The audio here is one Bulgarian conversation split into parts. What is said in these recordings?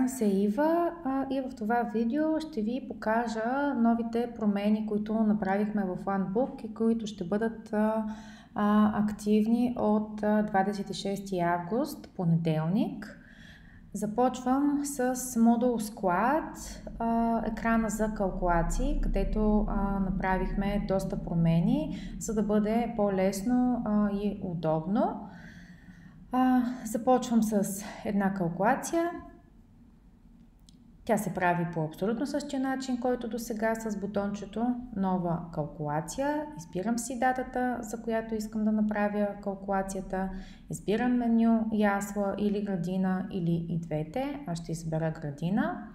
съм се Ива и в това видео ще ви покажа новите промени, които направихме в OneBook и които ще бъдат активни от 26 август, понеделник. Започвам с модул Склад, екрана за калкулации, където направихме доста промени, за да бъде по-лесно и удобно. Започвам с една калкулация. Тя се прави по абсолютно същия начин, който до сега с бутончето Нова калкулация. Избирам си датата, за която искам да направя калкулацията. Избирам меню, ясла или градина, или и двете. Аз ще избера градина.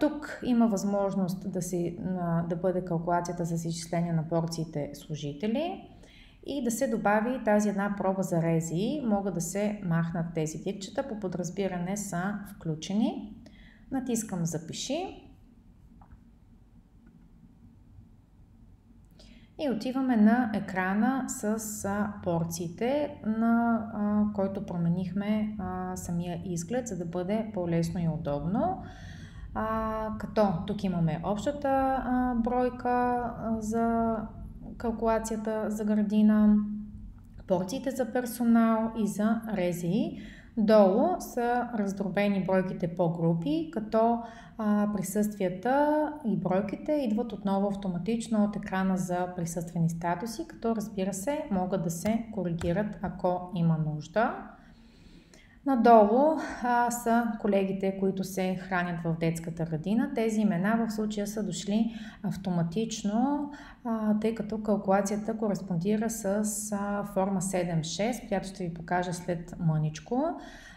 Тук има възможност да бъде калкулацията с изчисление на порциите служители и да се добави тази една проба за рези. Могат да се махнат тези тикчета, по подразбиране са включени. Натискам Запиши и отиваме на екрана с порциите, на който променихме самия изглед, за да бъде по-лесно и удобно. Като тук имаме общата бройка за калкулацията за градина, порциите за персонал и за рези. Долу са раздробени бройките по групи, като присъствията и бройките идват отново автоматично от екрана за присъствени статуси, като разбира се могат да се коригират, ако има нужда. Надолу са колегите, които се хранят в детската градина. Тези имена в случая са дошли автоматично, тъй като калкулацията кореспондира с форма 7.6, която ще ви покажа след мъничко.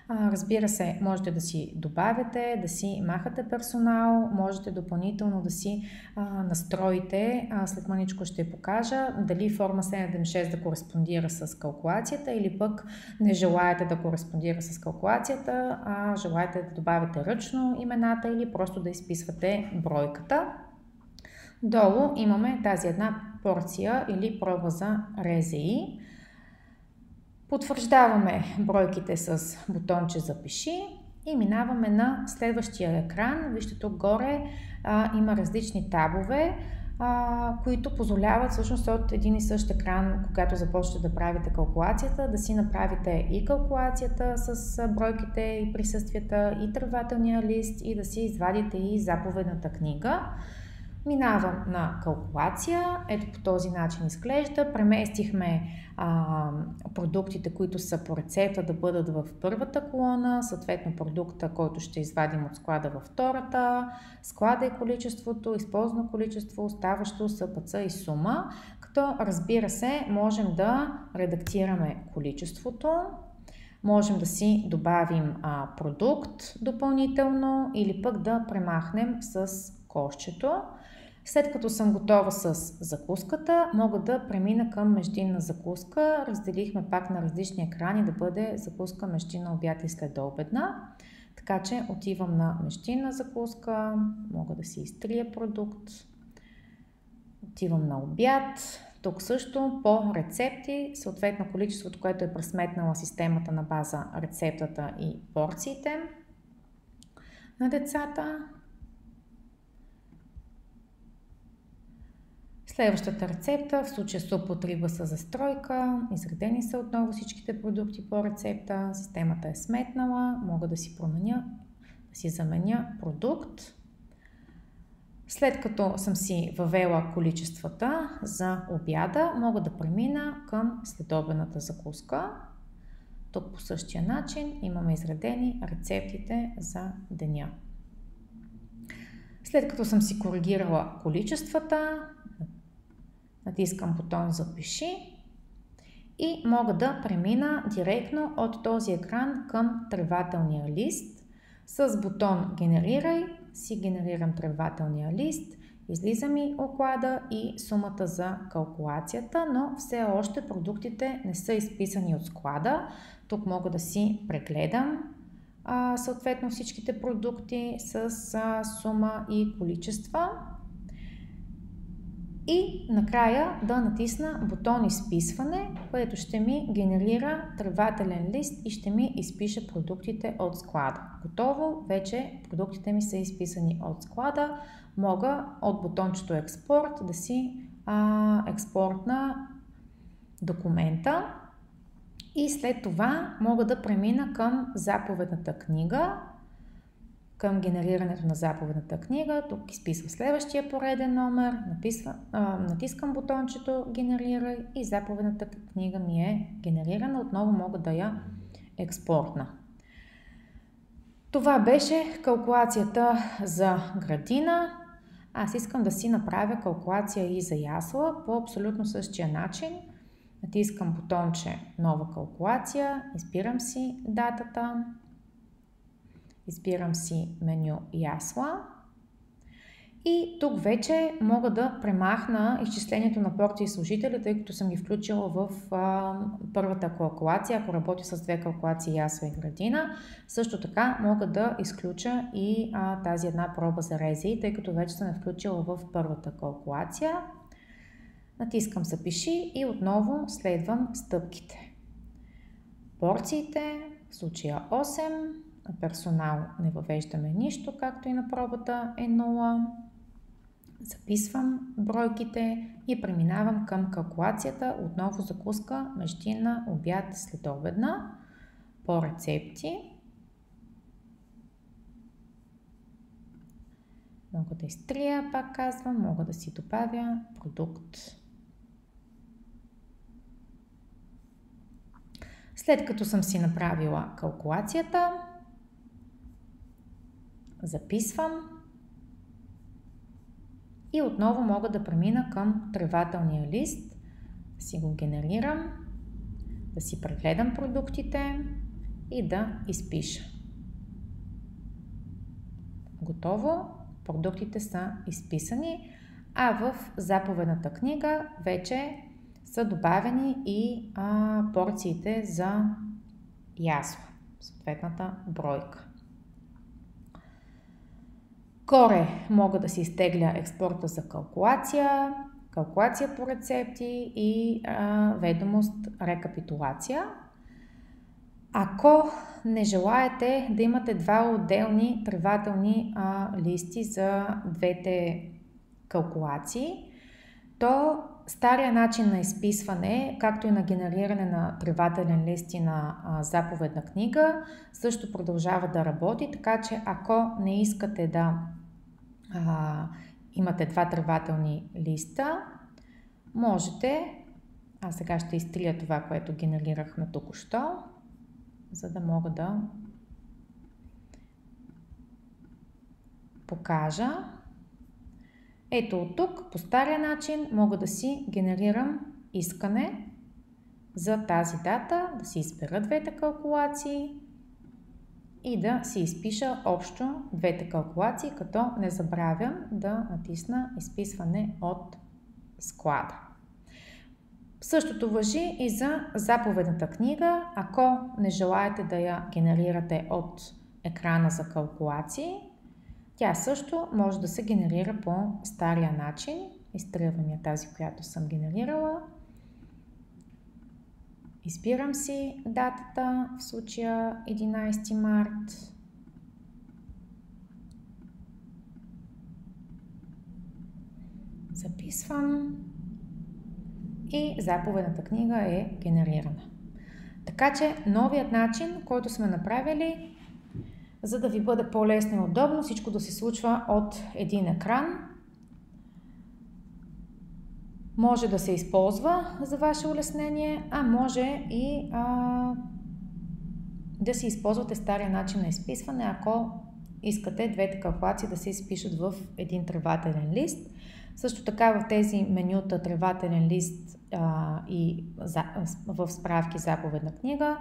Разбира се, можете да си добавяте, да си махате персонал, можете допълнително да си настроите, след мъничко ще покажа дали форма 7.6 да кореспондира с калкулацията или пък не желаете да кореспондира с калкулацията, желаете да добавите ръчно имената или просто да изписвате бройката. Долу имаме тази една порция или проба за РЗИ. Потвърждаваме бройките с бутонче Запиши и минаваме на следващия екран. Вижте, тук горе има различни табове, които позволяват всъщност от един и същ екран, когато започнете да правите калкулацията, да си направите и калкулацията с бройките и присъствията, и тръгвателния лист, и да си извадите и заповедната книга. Минавам на калкулация. Ето по този начин изглежда. Преместихме продуктите, които са по рецепта, да бъдат в първата колона, съответно продукта, който ще извадим от склада във втората, склада и количеството, използвано количество, оставащо, СПЦ и сума, като разбира се можем да редактираме количеството, можем да си добавим продукт допълнително или пък да премахнем с кошчето. След като съм готова с закуската, мога да премина към междинна закуска. Разделихме пак на различни екрани да бъде закуска, междинна, обяд и следобедна. Така че отивам на междинна закуска, мога да си изтрия продукт. Отивам на обяд. Тук също по рецепти, съответно количеството, което е пресметнала системата на база рецептата и порциите на децата. Следващата рецепта, в случая суп от риба с застройка, изредени са отново всичките продукти по рецепта, системата е сметнала, мога да си променя, да си заменя продукт. След като съм си въвела количествата за обяда, мога да премина към следобедната закуска. Тук по същия начин имаме изредени рецептите за деня. След като съм си коригирала количествата, натискам бутон Запиши и мога да премина директно от този екран към тръгвателния лист. С бутон Генерирай си генерирам тръгвателния лист, излиза ми оклада и сумата за калкулацията, но все още продуктите не са изписани от склада. Тук мога да си прегледам съответно всичките продукти с сума и количества. И накрая да натисна бутон изписване, което ще ми генерира тревателен лист и ще ми изпише продуктите от склада. Готово, вече продуктите ми са изписани от склада. Мога от бутончето експорт да си експортна документа и след това мога да премина към заповедната книга, към генерирането на заповедната книга. Тук изписвам следващия пореден номер, натискам бутончето генерирай и заповедната книга ми е генерирана. Отново мога да я експортна. Това беше калкулацията за градина. Аз искам да си направя калкулация и за ясла по абсолютно същия начин. Натискам бутонче нова калкулация, избирам си датата, избирам си меню ясла и тук вече мога да премахна изчислението на порции и служители, тъй като съм ги включила в първата калкулация, ако работя с две калкулации ясла и градина. Също така мога да изключа и тази една проба за рези, тъй като вече съм я включила в първата калкулация. Натискам запиши и отново следвам стъпките. Порциите, в случая 8, персонал не въвеждаме нищо, както и на пробата е 0. Записвам бройките и преминавам към калкулацията. Отново закуска, междинна, обяд, следобедна, по рецепти. Мога да изтрия, пак казвам, мога да си добавя продукт. След като съм си направила калкулацията, записвам и отново мога да премина към тревателния лист, да си го генерирам, да си прегледам продуктите и да изпиша. Готово, продуктите са изписани, а в заповедната книга вече са добавени и порциите за ясла, съответната бройка. Горе мога да си изтегля експорта за калкулация, калкулация по рецепти и ведомост рекапитулация. Ако не желаете да имате два отделни тревателни листи за двете калкулации, то стария начин на изписване, както и на генериране на тревателен лист и на заповедна книга, също продължава да работи, така че ако не искате да имате два тревателни листа, можете, сега ще изтрия това, което генерирахме току-що, за да мога да покажа. Ето от тук, по стария начин, мога да си генерирам искане за тази дата, да си избера двете калкулации и да си изпиша общо двете калкулации, като не забравям да натисна изписване от склада. Същото важи и за заповедната книга. Ако не желаете да я генерирате от екрана за калкулации, тя също може да се генерира по стария начин. Изтривам я тази, която съм генерирала. Избирам си датата, в случая 11 март. Записвам и заповедната книга е генерирана. Така че новият начин, който сме направили, за да ви бъде по-лесно и удобно, всичко да се случва от един екран, може да се използва за ваше улеснение, а може и да си използвате стария начин на изписване, ако искате двете калкулации да се изпишат в един тревателен лист. Също така в тези менюта тревателен лист и в справки заповедна книга,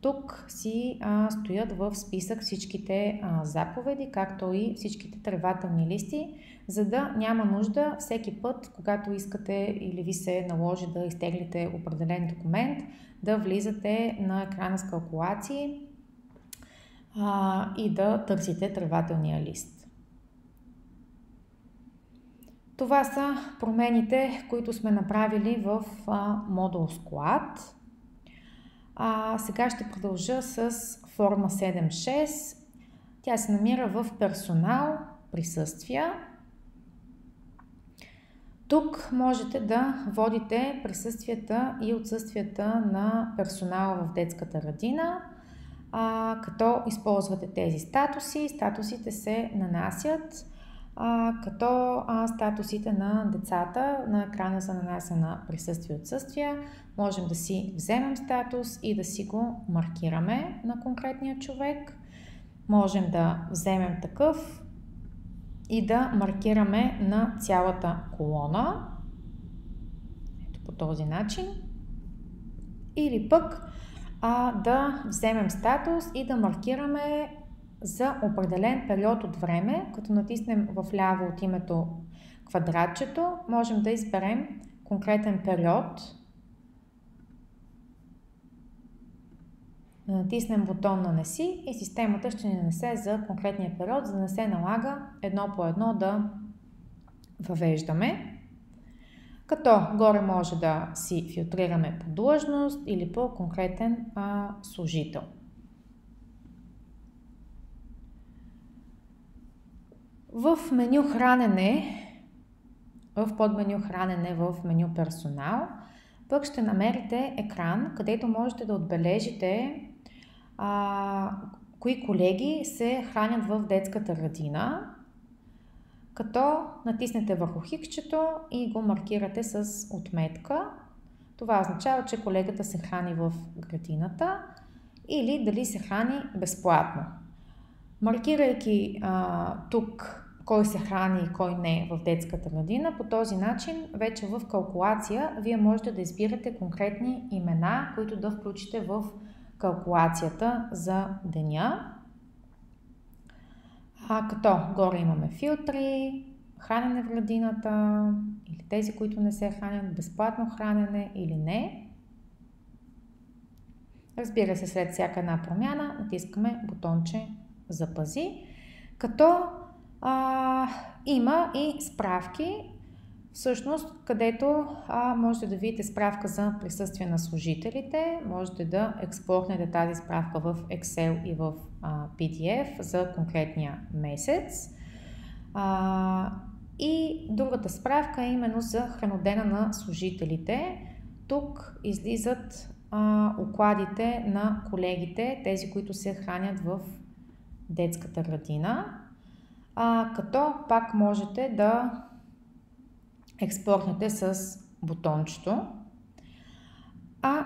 тук си стоят в списък всичките заповеди, както и всичките тревателни листи, за да няма нужда всеки път, когато искате или ви се наложи да изтеглите определен документ, да влизате на екрана с калкулации и да търсите тревателния лист. Това са промените, които сме направили в модул склад. Сега ще продължа с форма 7.6. Тя се намира в персонал, присъствия. Тук можете да водите присъствията и отсъствията на персонала в детската градина, като използвате тези статуси. Статусите се нанасят, като статусите на децата на екрана се нанася на присъствие и отсъствия. Можем да си вземем статус и да си го маркираме на конкретния човек. Можем да вземем такъв и да маркираме на цялата колона. Ето по този начин. Или пък да вземем статус и да маркираме за определен период от време, като натиснем в ляво от името квадратчето, можем да изберем конкретен период. Да натиснем бутон нанеси и системата ще ни нанесе за конкретния период, за да не се налага едно по едно да въвеждаме. Като горе може да си филтрираме по длъжност или по конкретен служител. В меню хранене, в подменю хранене в меню персонал, пък ще намерите екран, където можете да отбележите кои колеги се хранят в детската градина, като натиснете върху хикчето и го маркирате с отметка. Това означава, че колегата се храни в градината или дали се храни безплатно. Маркирайки тук кой се храни и кой не в детската градина, по този начин вече в калкулация вие можете да избирате конкретни имена, които да включите в калкулацията за деня. Като горе имаме филтри, хранене в градината, или тези, които не се хранят, безплатно хранене или не. Разбира се, след всяка една промяна натискаме бутонче запази, като има и справки, всъщност, където можете да видите справка за присъствие на служителите, можете да експортнете тази справка в Excel и в PDF за конкретния месец. И другата справка е именно за хранодена на служителите. Тук излизат окладите на колегите, тези, които се хранят в детската градина, като пак можете да експортнете с бутончето.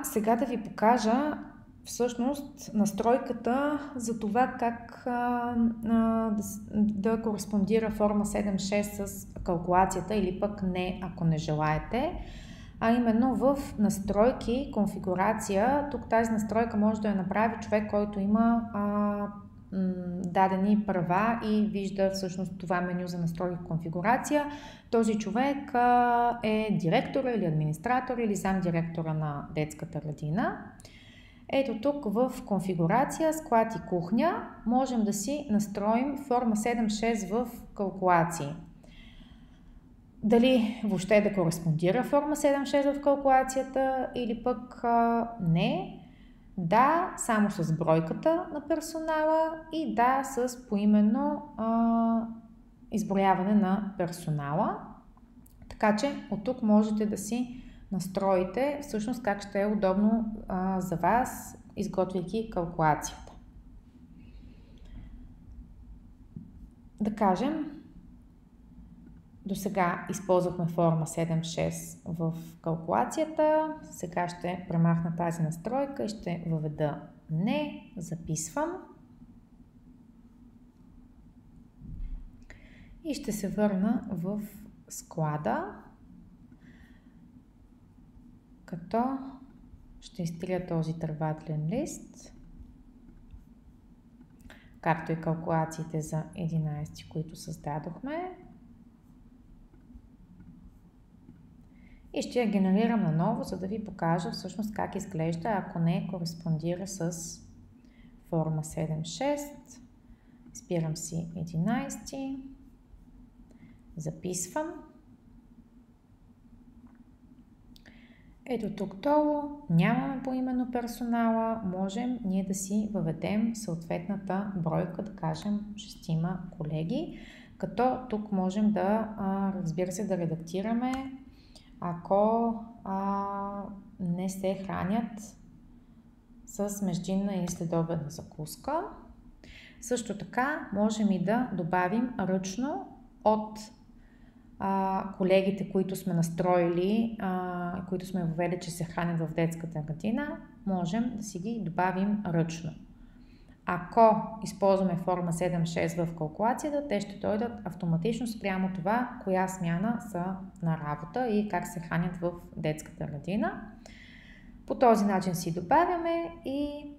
Сега да ви покажа всъщност настройката за това как да кореспондира форма 7.6 с калкулацията или пък не, ако не желаете. Именно в настройки, конфигурация, тук тази настройка може да я направи човек, който има дадени права и вижда всъщност това меню за настройки конфигурация. Този човек е директора или администратор или замдиректора на детската градина. Ето тук в конфигурация, склад и кухня можем да си настроим форма 7.6 в калкулации. Дали въобще да кореспондира форма 7.6 в калкулацията или пък не. Да, само с бройката на персонала и да, с поименно изброяване на персонала. Така че от тук можете да си настроите всъщност как ще е удобно за вас, изготвяйки калкулацията. Да кажем, до сега използвахме форма 7.6 в калкулацията. Сега ще премахна тази настройка и ще въведа не, записвам. И ще се върна в склада, като ще изтрия този тръбателен лист, както и калкулациите за 11, които създадохме. И ще я генерирам наново, за да ви покажа всъщност как изглежда, ако не кореспондира с форма 7.6. Избирам си 11, записвам Ето тук долу нямаме поименно персонала, можем ние да си въведем съответната бройка, да кажем 6 колеги, като тук можем да, разбира се, да редактираме, ако не се хранят с междинна и следобедна закуска. Също така можем и да добавим ръчно от колегите, които сме настроили, които сме въвели, че се хранят в детската градина, можем да си ги добавим ръчно. Ако използваме форма 7-6 в калкулацията, те ще дойдат автоматично спрямо това, коя смяна са на работа и как се хранят в детската градина. По този начин си добавяме и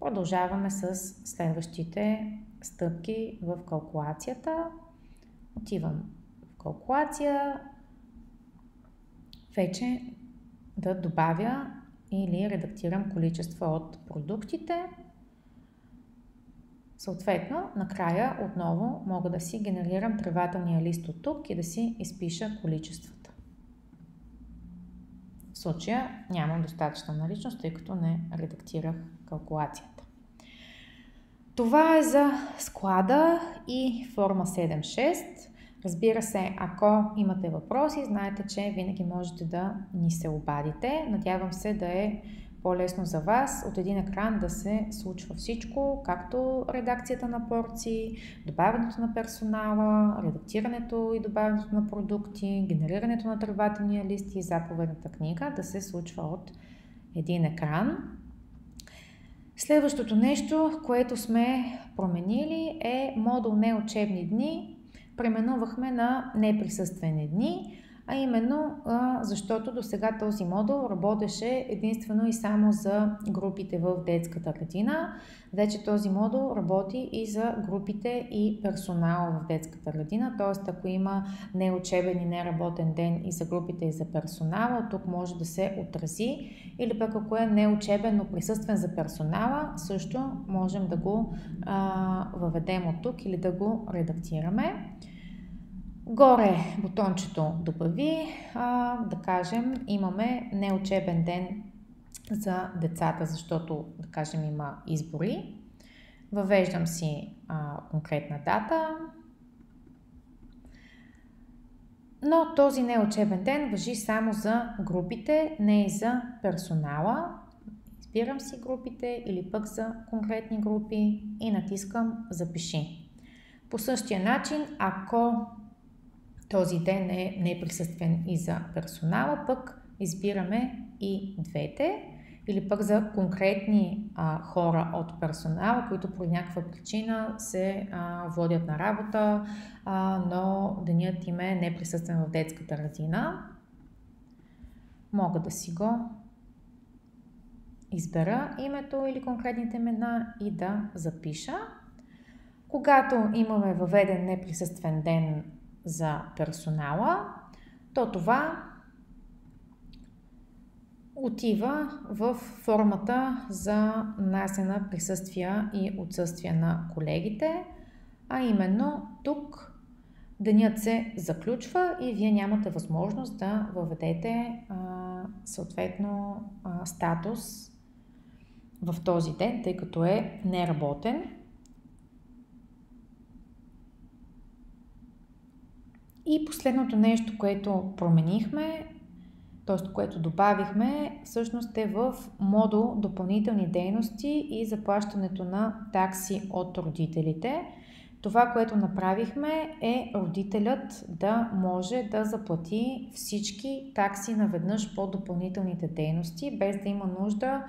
продължаваме с следващите стъпки в калкулацията. Отивам в калкулация, вече да добавя или редактирам количества от продуктите. Съответно, накрая отново мога да си генерирам тревателния лист от тук и да си изпиша количествата. В случая нямам достатъчна наличност, тъй като не редактирах калкулацията. Това е за склада и форма 7-6. Разбира се, ако имате въпроси, знаете, че винаги можете да ни се обадите. Надявам се да е по-лесно за вас от един екран да се случва всичко, както редакцията на порции, добавянето на персонала, редактирането и добавянето на продукти, генерирането на тревателния лист и заповедната книга да се случва от един екран. Следващото нещо, което сме променили, е модул неучебни дни. Преименувахме на неприсъствени дни, а именно защото до сега този модул работеше единствено и само за групите в детската градина. Вече този модул работи и за групите и персонала в детската градина, т.е. ако има неучебен и неработен ден и за групите и за персонала, тук може да се отрази, или пък ако е неучебен, но присъствен за персонала, също можем да го въведем от тук или да го редактираме. Горе бутончето добави, да кажем, имаме неучебен ден за децата, защото, да кажем, има избори. Въвеждам си конкретна дата, но този неучебен ден важи само за групите, не и за персонала. Избирам си групите или пък за конкретни групи и натискам запиши. По същия начин, ако този ден не е присъствен и за персонала, пък избираме и двете, или пък за конкретни хора от персонала, които по някаква причина се водят на работа, но денят им е неприсъствен в детската градина. Мога да си го избера името или конкретните имена и да запиша. Когато имаме въведен неприсъствен ден за персонала, то това отива в формата за нанасяне на присъствия и отсъствия на колегите, а именно тук денят се заключва и вие нямате възможност да въведете съответно статус в този ден, тъй като е неработен. И последното нещо, което променихме, т.е. което добавихме, всъщност е в модул допълнителни дейности и заплащането на такси от родителите. Това, което направихме, е родителят да може да заплати всички такси наведнъж по допълнителните дейности, без да има нужда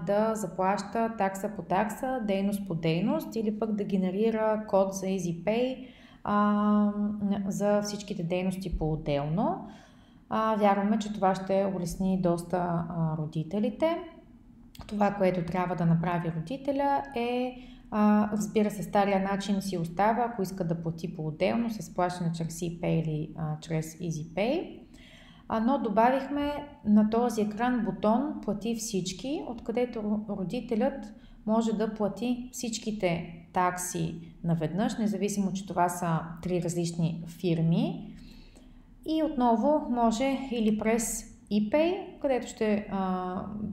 да заплаща такса по такса, дейност по дейност или пък да генерира код за EasyPay за всичките дейности по-отделно. Вярваме, че това ще улесни доста родителите. Това, което трябва да направи родителя е, разбира се, стария начин си остава, ако иска да плати по-отделно с плащане чрез ePay или чрез EasyPay. Но добавихме на този екран бутон "Плати всички", откъдето родителят може да плати всичките такси наведнъж, независимо, че това са 3 различни фирми. И отново може или през ePay, където ще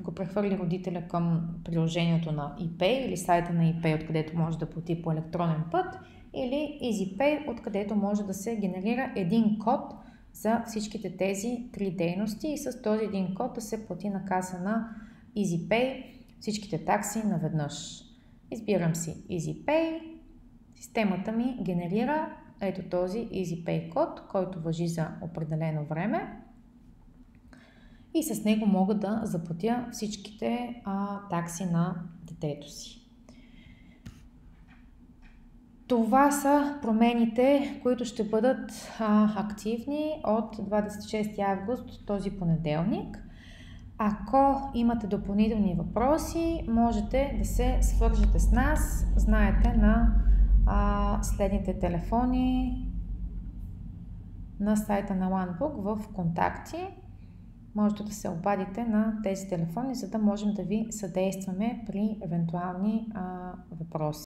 го прехвърли родителя към приложението на ePay или сайта на ePay, откъдето може да плати по електронен път, или EasyPay, откъдето може да се генерира един код за всичките тези 3 дейности и с този един код да се плати на каса на EasyPay всичките такси наведнъж. Избирам си EasyPay, системата ми генерира ето този EasyPay код, който важи за определено време и с него мога да заплатя всичките такси на детето си. Това са промените, които ще бъдат активни от 26 август, този понеделник. Ако имате допълнителни въпроси, можете да се свържете с нас. Знаете на следните телефони на сайта на OneBook в контакти. Можете да се обадите на тези телефони, за да можем да ви съдействаме при евентуални въпроси.